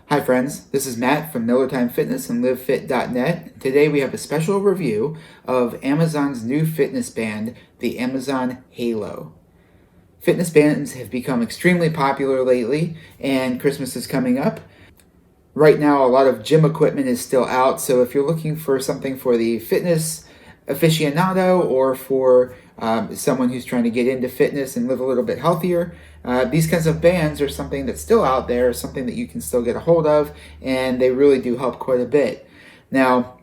Hi friends, this is Matt from Miller Time Fitness and LiveFit.net. Today we have a special review of Amazon's new fitness band, the Amazon Halo. Fitness bands have become extremely popular lately, and Christmas is coming up. Right now, a lot of gym equipment is still out, so if you're looking for something for the fitness aficionado or for someone who's trying to get into fitness and live a little bit healthier, these kinds of bands are something that's still out there, something that you can still get a hold of, and they really do help quite a bit. Now,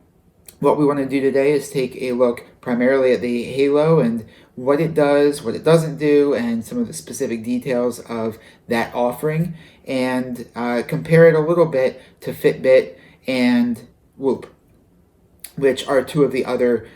what we want to do today is take a look primarily at the Halo and what it does, what it doesn't do, and some of the specific details of that offering, and compare it a little bit to Fitbit and Whoop, which are two of the other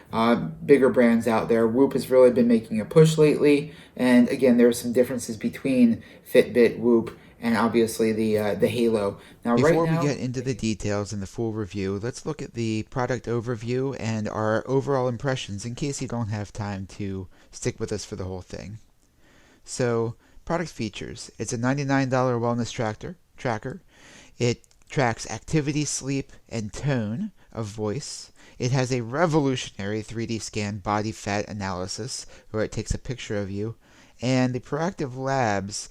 bigger brands out there. Whoop has really been making a push lately, and again, there are some differences between Fitbit, Whoop, and obviously the Halo. Now, right Before we now, get into the details and the full review, let's look at the product overview and our overall impressions in case you don't have time to stick with us for the whole thing. So, product features. It's a $99 wellness tracker. It tracks activity, sleep, and tone of voice. It has a revolutionary 3D scan body fat analysis where it takes a picture of you. And the Proactive Labs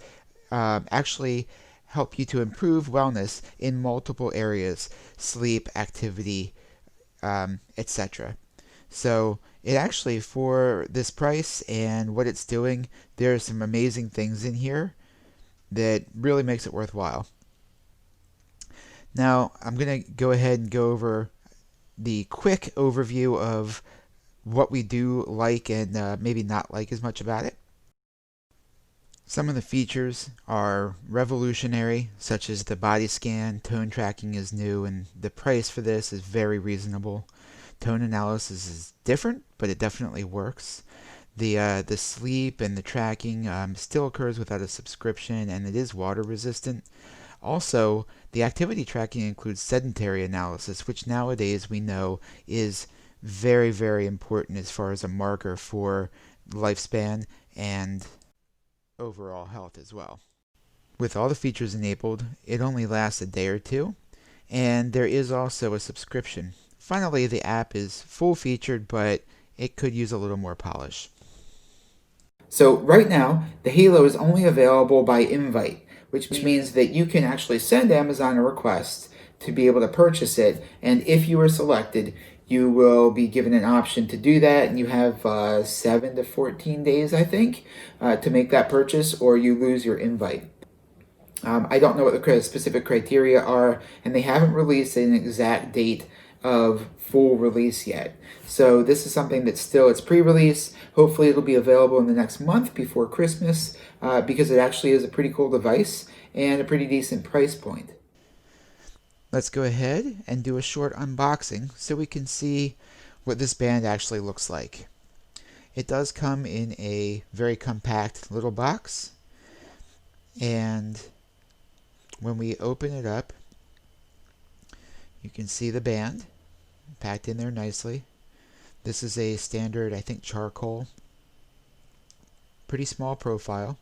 actually help you to improve wellness in multiple areas: sleep, activity, etc. So it actually, for this price and what it's doing, there are some amazing things in here that really makes it worthwhile. Now I'm going to go ahead and go over the quick overview of what we do like and maybe not like as much about it. Some of the features are revolutionary, such as the body scan. Tone tracking is new, and the price for this is very reasonable. Tone analysis is different, but it definitely works. The sleep and the tracking still occurs without a subscription, and it is water resistant. Also, the activity tracking includes sedentary analysis, which nowadays we know is very, very important as far as a marker for lifespan and overall health as well. With all the features enabled, it only lasts a day or two, and there is also a subscription. Finally, the app is full featured, but it could use a little more polish. So right now, the Halo is only available by invite, which means that you can actually send Amazon a request to be able to purchase it, and if you are selected, you will be given an option to do that, and you have 7 to 14 days, I think, to make that purchase, or you lose your invite. I don't know what the specific criteria are, and they haven't released an exact date of full release yet. So this is something that's still, it's pre-release. Hopefully it'll be available in the next month before Christmas, because it actually is a pretty cool device and a pretty decent price point. Let's go ahead and do a short unboxing so we can see what this band actually looks like. It does come in a very compact little box, and when we open it up, you can see the band packed in there nicely. This is a standard, I think, charcoal. Pretty small profile.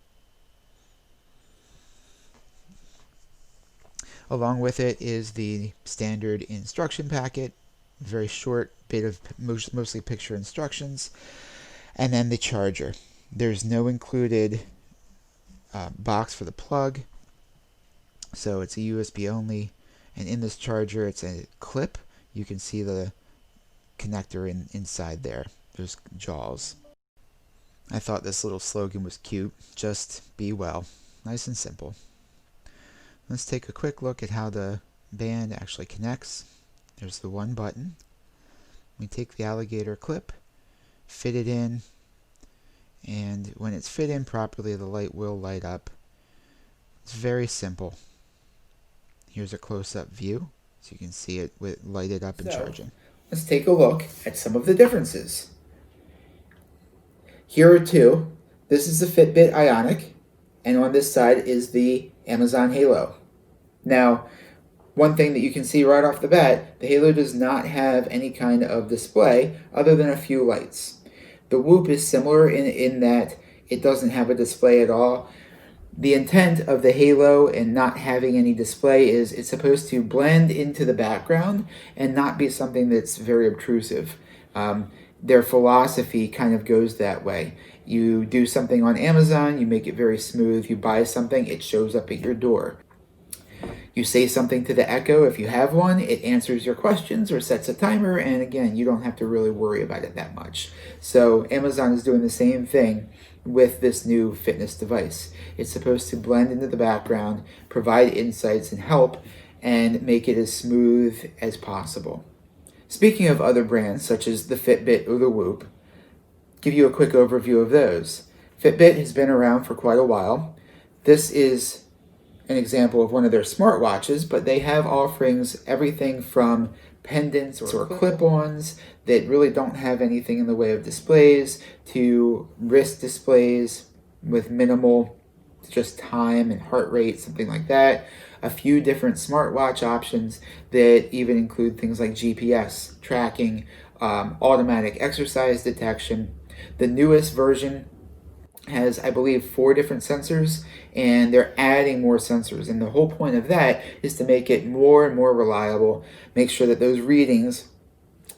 Along with it is the standard instruction packet, very short bit of mostly picture instructions, and then the charger. There's no included box for the plug, so it's a USB only, and in this charger it's a clip. You can see the connector inside there. There's jaws. I thought this little slogan was cute. Just be well. Nice and simple. Let's take a quick look at how the band actually connects. There's the one button. We take the alligator clip, fit it in, and when it's fit in properly, the light will light up. It's very simple. Here's a close-up view, so you can see it lighted up and charging. Let's take a look at some of the differences. Here are two. This is the Fitbit Ionic, and on this side is the Amazon Halo. Now, one thing that you can see right off the bat, the Halo does not have any kind of display other than a few lights. The Whoop is similar in that it doesn't have a display at all. The intent of the halo and not having any display is it's supposed to blend into the background and not be something that's very obtrusive. Their philosophy kind of goes that way. You do something on Amazon, you make it very smooth. You buy something, it shows up at your door. You say something to the Echo, if you have one, it answers your questions or sets a timer, and again, you don't have to really worry about it that much. So Amazon is doing the same thing with this new fitness device. It's supposed to blend into the background, provide insights and help, and make it as smooth as possible. Speaking of other brands such as the Fitbit or the Whoop, give you a quick overview of those. Fitbit has been around for quite a while. This is an example of one of their smartwatches, but they have offerings everything from pendants or clip-ons that really don't have anything in the way of displays to wrist displays with minimal just time and heart rate, something like that. A few different smartwatch options that even include things like GPS tracking, automatic exercise detection. The newest version has, I believe, 4 different sensors, and they're adding more sensors. And the whole point of that is to make it more and more reliable, make sure that those readings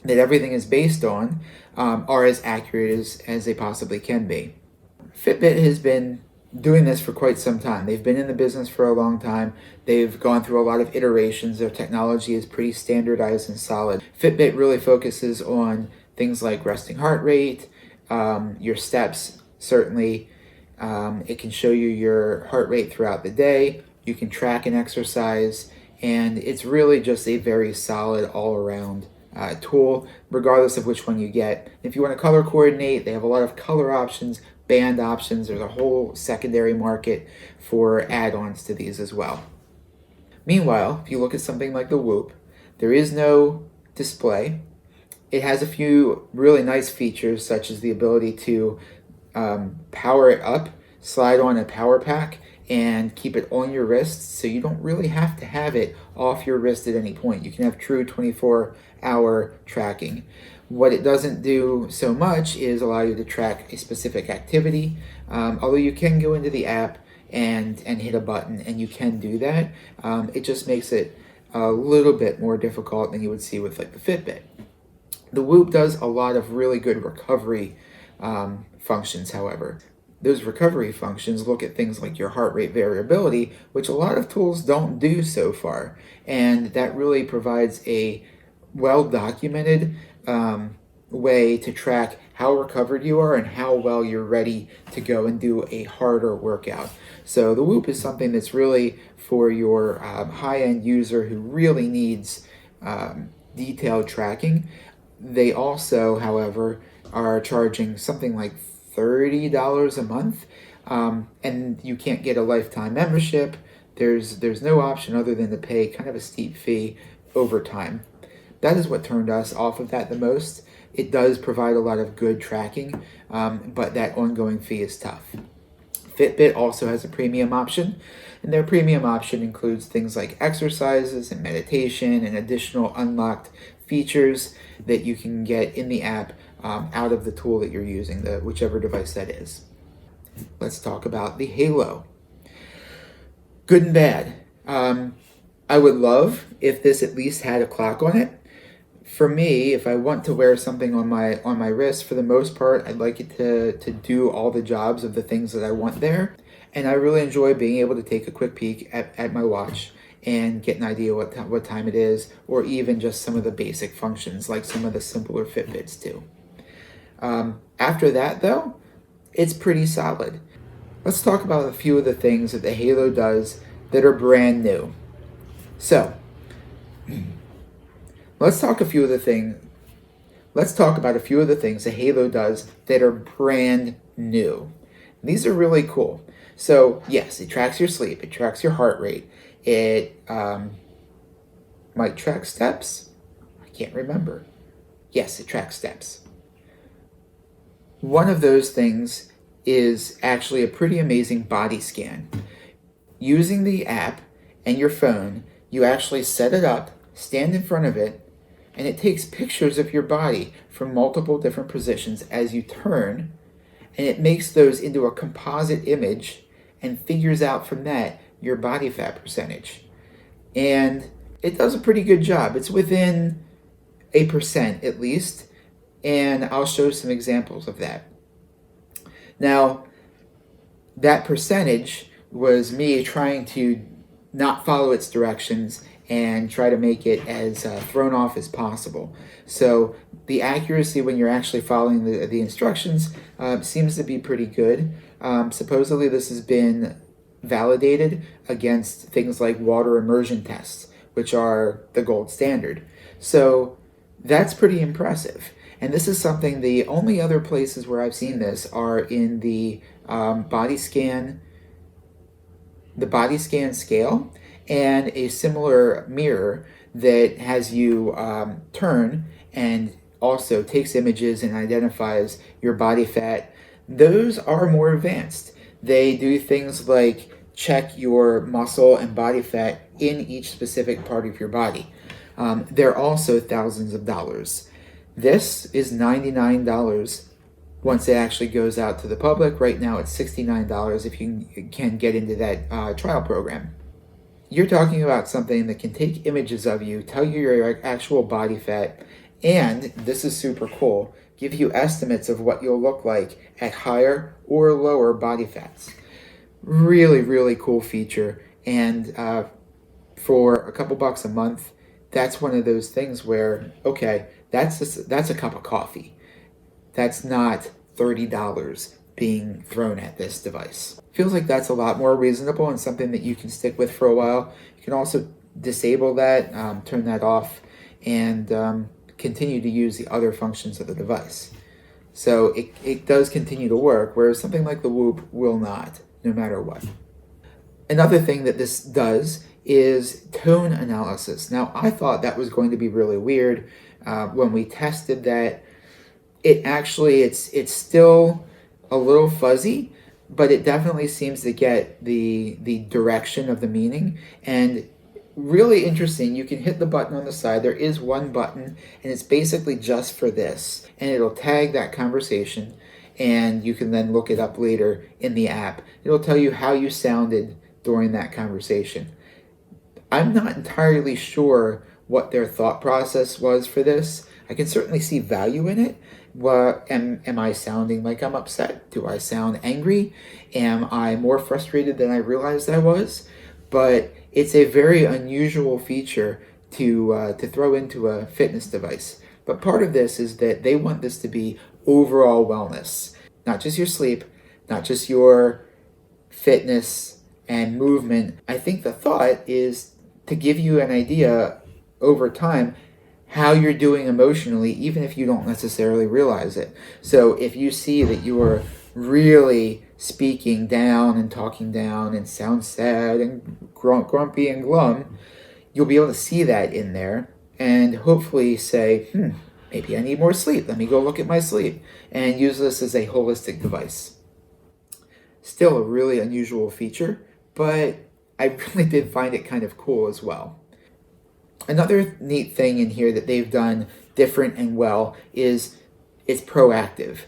that everything is based on are as accurate as they possibly can be. Fitbit has been doing this for quite some time. They've been in the business for a long time. They've gone through a lot of iterations. Their technology is pretty standardized and solid. Fitbit really focuses on things like resting heart rate, your steps. Certainly, it can show you your heart rate throughout the day. You can track an exercise, and it's really just a very solid all-around tool, regardless of which one you get. If you want to color coordinate, they have a lot of color options, band options. There's a whole secondary market for add-ons to these as well. Meanwhile, if you look at something like the Whoop, there is no display. It has a few really nice features, such as the ability to power it up, slide on a power pack, and keep it on your wrist, so you don't really have to have it off your wrist at any point. You can have true 24-hour tracking. What it doesn't do so much is allow you to track a specific activity, although you can go into the app and hit a button, and you can do that. It just makes it a little bit more difficult than you would see with like the Fitbit. The Whoop does a lot of really good recovery functions, however. Those recovery functions look at things like your heart rate variability, which a lot of tools don't do so far. And that really provides a well-documented way to track how recovered you are and how well you're ready to go and do a harder workout. So the Whoop is something that's really for your high-end user who really needs detailed tracking. They also, however, are charging something like $30 a month, and you can't get a lifetime membership. There's no option other than to pay kind of a steep fee over time. That is what turned us off of that the most. It does provide a lot of good tracking, but that ongoing fee is tough. Fitbit also has a premium option, and their premium option includes things like exercises and meditation and additional unlocked features that you can get in the app out of the tool that you're using, whichever device that is. Let's talk about the Halo. Good and bad. I would love if this at least had a clock on it. For me, if I want to wear something on my wrist, for the most part, I'd like it to do all the jobs of the things that I want there. And I really enjoy being able to take a quick peek at my watch and get an idea what time it is, or even just some of the basic functions like some of the simpler Fitbits do. After that, though, it's pretty solid. Let's talk about a few of the things that the Halo does that are brand new. So, let's talk about a few of the things the Halo does that are brand new. These are really cool. So, yes, it tracks your sleep, it tracks your heart rate, it might track steps. I can't remember. Yes, it tracks steps. One of those things is actually a pretty amazing body scan. Using the app and your phone, you actually set it up, stand in front of it, and it takes pictures of your body from multiple different positions as you turn, and it makes those into a composite image, and figures out from that your body fat percentage. And it does a pretty good job. It's within a percent at least, and I'll show some examples of that. Now, that percentage was me trying to not follow its directions and try to make it as thrown off as possible. So the accuracy when you're actually following the instructions seems to be pretty good. Supposedly this has been validated against things like water immersion tests, which are the gold standard. So that's pretty impressive. And this is something, the only other places where I've seen this are in the body scan scale, and a similar mirror that has you turn and also takes images and identifies your body fat. Those are more advanced. They do things like check your muscle and body fat in each specific part of your body. They're also thousands of dollars. This is $99 once it actually goes out to the public. Right now it's $69 if you can get into that trial program. You're talking about something that can take images of you, tell you your actual body fat, and this is super cool, give you estimates of what you'll look like at higher or lower body fats. Really, really cool feature. And for a couple bucks a month, that's one of those things where, okay, that's a cup of coffee. That's not $30 being thrown at this device. Feels like that's a lot more reasonable and something that you can stick with for a while. You can also disable that, turn that off, and continue to use the other functions of the device. So it does continue to work, whereas something like the Whoop will not, no matter what. Another thing that this does is tone analysis. Now, I thought that was going to be really weird when we tested that. It's still a little fuzzy, but it definitely seems to get the direction of the meaning. And really interesting, you can hit the button on the side. There is one button, and it's basically just for this. And it'll tag that conversation, and you can then look it up later in the app. It'll tell you how you sounded during that conversation. I'm not entirely sure what their thought process was for this. I can certainly see value in it. Am I sounding like I'm upset? Do I sound angry? Am I more frustrated than I realized I was? But it's a very unusual feature to throw into a fitness device. But part of this is that they want this to be overall wellness, not just your sleep, not just your fitness and movement. I think the thought is to give you an idea over time how you're doing emotionally, even if you don't necessarily realize it. So if you see that you're really speaking down and talking down and sound sad and grumpy and glum, you'll be able to see that in there and hopefully say, maybe I need more sleep. Let me go look at my sleep, and use this as a holistic device. Still a really unusual feature, but I really did find it kind of cool as well. Another neat thing in here that they've done different and well is it's proactive.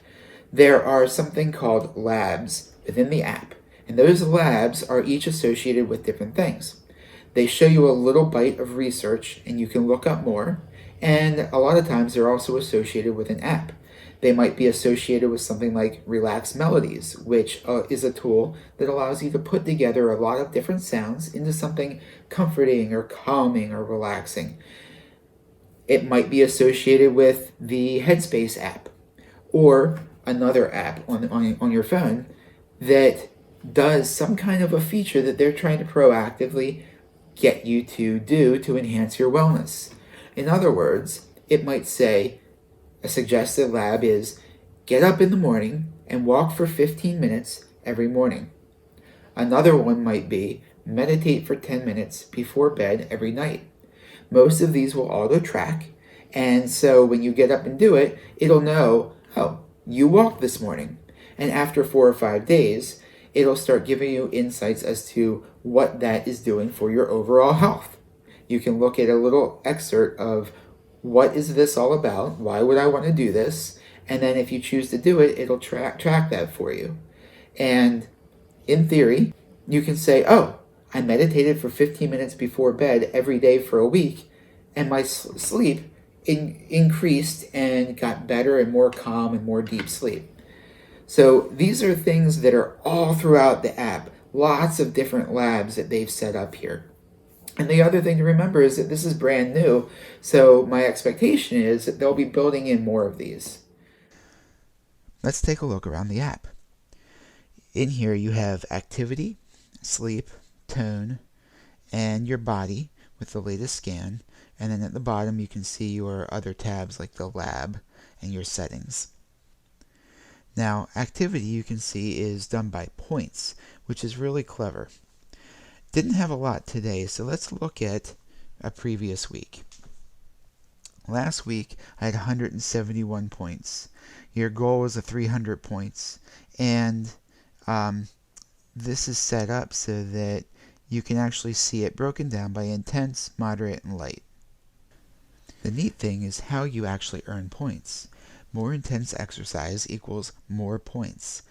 There are something called labs within the app, and those labs are each associated with different things. They show you a little bite of research, and you can look up more, and a lot of times they're also associated with an app. They might be associated with something like Relax Melodies, which is a tool that allows you to put together a lot of different sounds into something comforting or calming or relaxing. It might be associated with the Headspace app or another app on your phone that does some kind of a feature that they're trying to proactively get you to do to enhance your wellness. In other words, it might say, a suggested lab is get up in the morning and walk for 15 minutes every morning. Another one might be meditate for 10 minutes before bed every night. Most of these will auto track, and so when you get up and do it, it'll know, oh, you walked this morning. And after 4 or 5 days, it'll start giving you insights as to what that is doing for your overall health. You can look at a little excerpt of what is this all about? Why would I want to do this? And then if you choose to do it, it'll track that for you. And in theory, You can say, oh, I meditated for 15 minutes before bed every day for a week, and my sleep increased and got better and more calm and more deep sleep. So these are things that are all throughout the app, lots of different labs that they've set up here. And the other thing to remember is that this is brand new, so my expectation is that they'll be building in more of these. Let's take a look around the app. In here you have activity, sleep, tone, and your body with the latest scan. And then at the bottom you can see your other tabs like the lab and your settings. Now, activity you can see is done by points, which is really clever. Didn't have a lot today, so let's look at a previous week. Last week I had 171 points. Your goal was 300 points, and this is set up so that you can actually see it broken down by intense, moderate, and light. The neat thing is how you actually earn points. More intense exercise equals more points.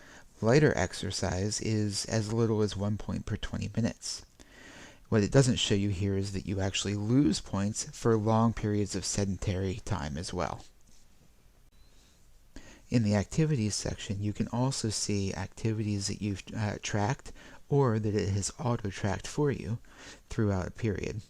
Lighter exercise is as little as 1 point per 20 minutes. What it doesn't show you here is that you actually lose points for long periods of sedentary time as well. In the activities section, you can also see activities that you've tracked or that it has auto-tracked for you throughout a period.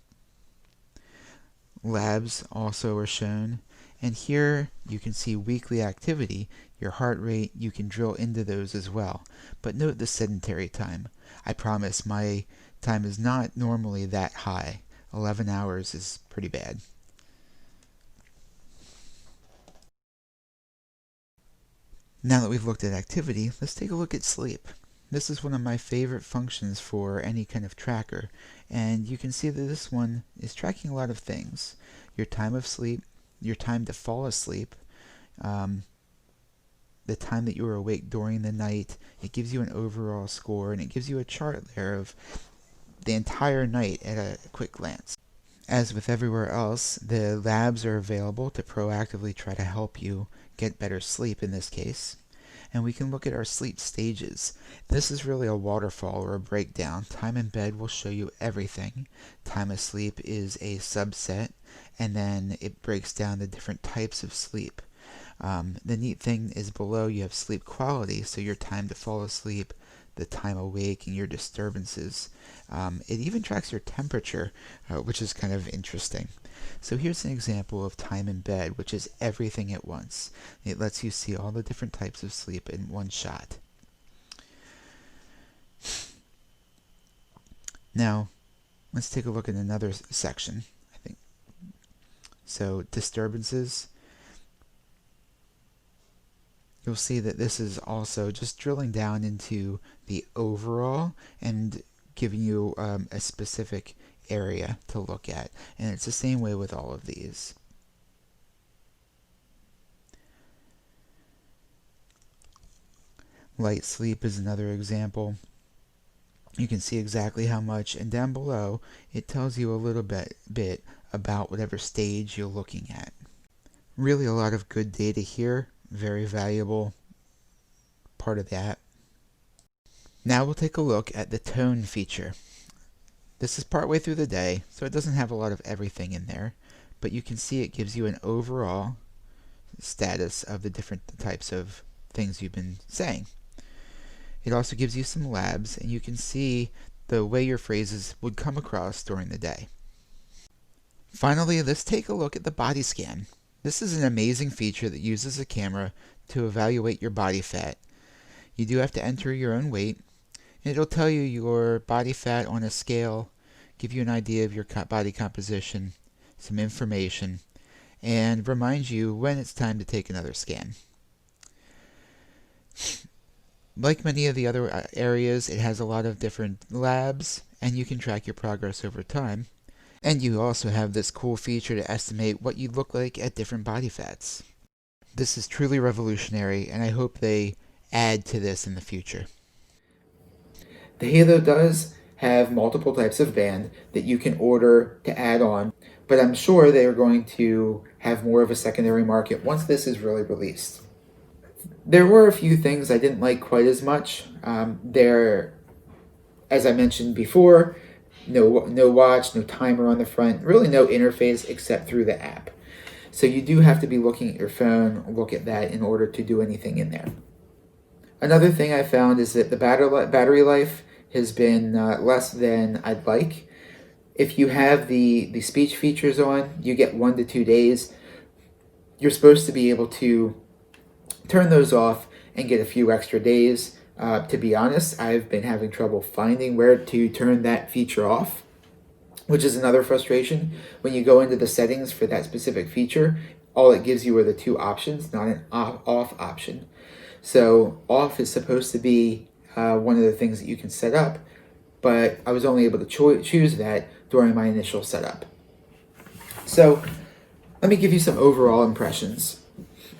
Labs also are shown, and here you can see weekly activity, your heart rate. You can drill into those as well. But note the sedentary time. I promise my time is not normally that high. 11 hours is pretty bad. Now that we've looked at activity, let's take a look at sleep. This is one of my favorite functions for any kind of tracker, and you can see that this one is tracking a lot of things. Your time of sleep, your time to fall asleep, the time that you were awake during the night. It gives you an overall score, and it gives you a chart there of the entire night at a quick glance. As with everywhere else, the labs are available to proactively try to help you get better sleep in this case. And we can look at our sleep stages. This is really a waterfall or a breakdown. Time in bed will show you everything. Time asleep is a subset, and then it breaks down the different types of sleep. The neat thing is below you have sleep quality, so your time to fall asleep, the time awake, and your disturbances. It even tracks your temperature, which is kind of interesting. So here's an example of time in bed, which is everything at once. It lets you see all the different types of sleep in one shot. Now, let's take a look at another section, I think. So, disturbances. You'll see that this is also just drilling down into the overall and giving you a specific area to look at. And it's the same way with all of these. Light sleep is another example. You can see exactly how much, and down below it tells you a little bit about whatever stage you're looking at. Really a lot of good data here, very valuable part of the app. Now we'll take a look at the tone feature. This is partway through the day, so it doesn't have a lot of everything in there, but you can see it gives you an overall status of the different types of things you've been saying. It also gives you some labs, and you can see the way your phrases would come across during the day. Finally, let's take a look at the body scan. This is an amazing feature that uses a camera to evaluate your body fat. You do have to enter your own weight, and it'll tell you your body fat on a scale, give you an idea of your body composition, some information, and remind you when it's time to take another scan. Like many of the other areas, it has a lot of different labs, and you can track your progress over time. And you also have this cool feature to estimate what you look like at different body fats. This is truly revolutionary, and I hope they add to this in the future. The Halo does have multiple types of band that you can order to add on, but I'm sure they are going to have more of a secondary market once this is really released. There were a few things I didn't like quite as much. There As I mentioned before, no watch, no timer on the front, really no interface except through the app. So you do have to be looking at your phone, look at that in order to do anything in there. Another thing I found is that the battery life has been less than I'd like. If you have the speech features on, you get 1 to 2 days. You're supposed to be able to turn those off and get a few extra days. To be honest, I've been having trouble finding where to turn that feature off, which is another frustration. When you go into the settings for that specific feature, all it gives you are the two options, not an off option. So off is supposed to be one of the things that you can set up, but I was only able to choose that during my initial setup. So let me give you some overall impressions.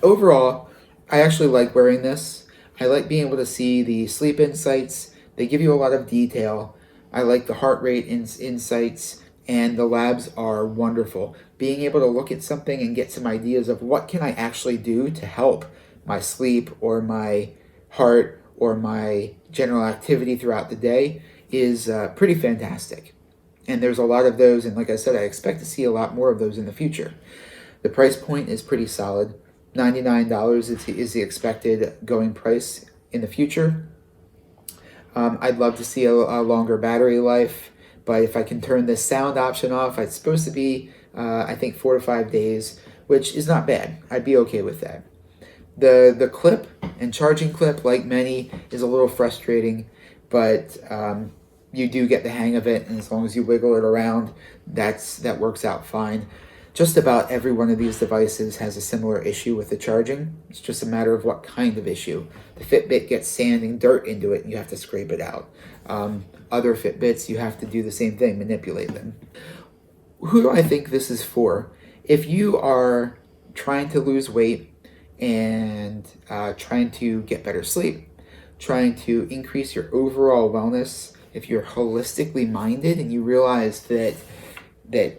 Overall, I actually like wearing this. I like being able to see the sleep insights. They give you a lot of detail. I like the heart rate insights, and the labs are wonderful. Being able to look at something and get some ideas of what can I actually do to help my sleep or my heart or my general activity throughout the day is pretty fantastic. And there's a lot of those, and like I said, I expect to see a lot more of those in the future. The price point is pretty solid. $99 is the expected going price in the future. I'd love to see a longer battery life, but if I can turn this sound option off, it's supposed to be, I think, 4 to 5 days, which is not bad. I'd be okay with that. The clip and charging clip, like many, is a little frustrating, but you do get the hang of it, and as long as you wiggle it around, that works out fine. Just about every one of these devices has a similar issue with the charging. It's just a matter of what kind of issue. The Fitbit gets sand and dirt into it, and you have to scrape it out. Other Fitbits, you have to do the same thing, manipulate them. Who do I think this is for? If you are trying to lose weight and trying to get better sleep, trying to increase your overall wellness, if you're holistically minded and you realize that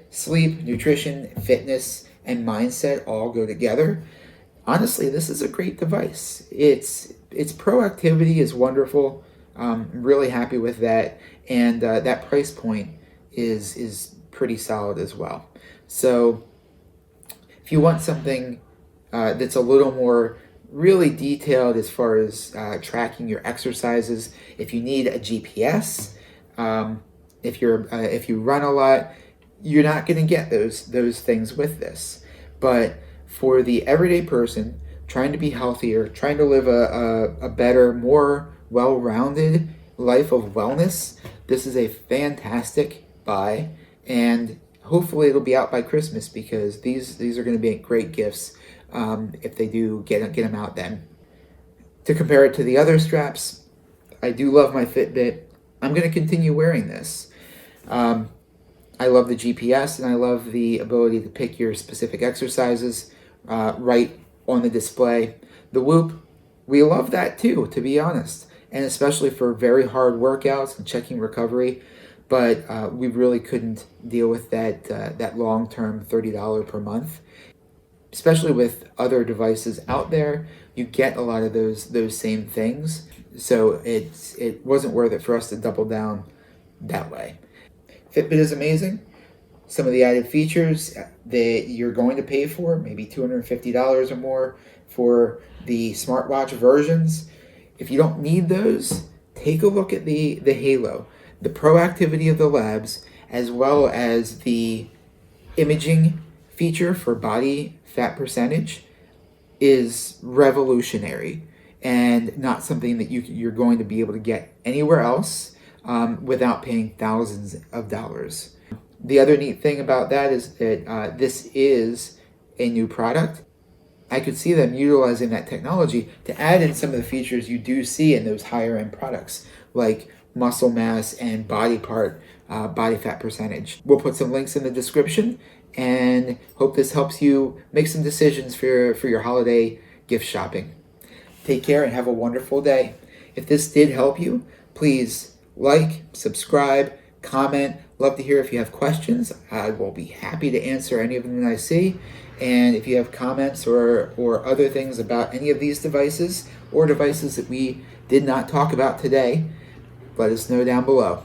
sleep, nutrition, fitness, and mindset all go together, honestly, this is a great device. Its proactivity is wonderful. I'm really happy with that, and that price point is pretty solid as well. So if you want something that's a little more really detailed as far as tracking your exercises, if you need a GPS, if you run a lot, you're not going to get those things with this. But for the everyday person trying to be healthier, trying to live a better, more well-rounded life of wellness, this is a fantastic buy, and hopefully it'll be out by Christmas, because these are going to be great gifts if they do get them out then. To compare it to the other straps, I do love my Fitbit. I'm going to continue wearing this. I love the GPS, and I love the ability to pick your specific exercises right on the display. The Whoop, we love that too, to be honest, and especially for very hard workouts and checking recovery. But we really couldn't deal with that long-term $30 per month. Especially with other devices out there, you get a lot of those same things. So it wasn't worth it for us to double down that way. Fitbit is amazing. Some of the added features that you're going to pay for, maybe $250 or more for the smartwatch versions. If you don't need those, take a look at the Halo. The proactivity of the labs, as well as the imaging feature for body fat percentage, is revolutionary and not something that you're going to be able to get anywhere else without paying thousands of dollars. The other neat thing about that is that this is a new product. I could see them utilizing that technology to add in some of the features you do see in those higher end products, like muscle mass and body fat percentage. We'll put some links in the description, and hope this helps you make some decisions for your holiday gift shopping. Take care and have a wonderful day. If this did help you, please like, subscribe, comment. Love to hear if you have questions. I will be happy to answer any of them that I see. And if you have comments or other things about any of these devices or devices that we did not talk about today, let us know down below.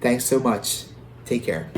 Thanks so much. Take care.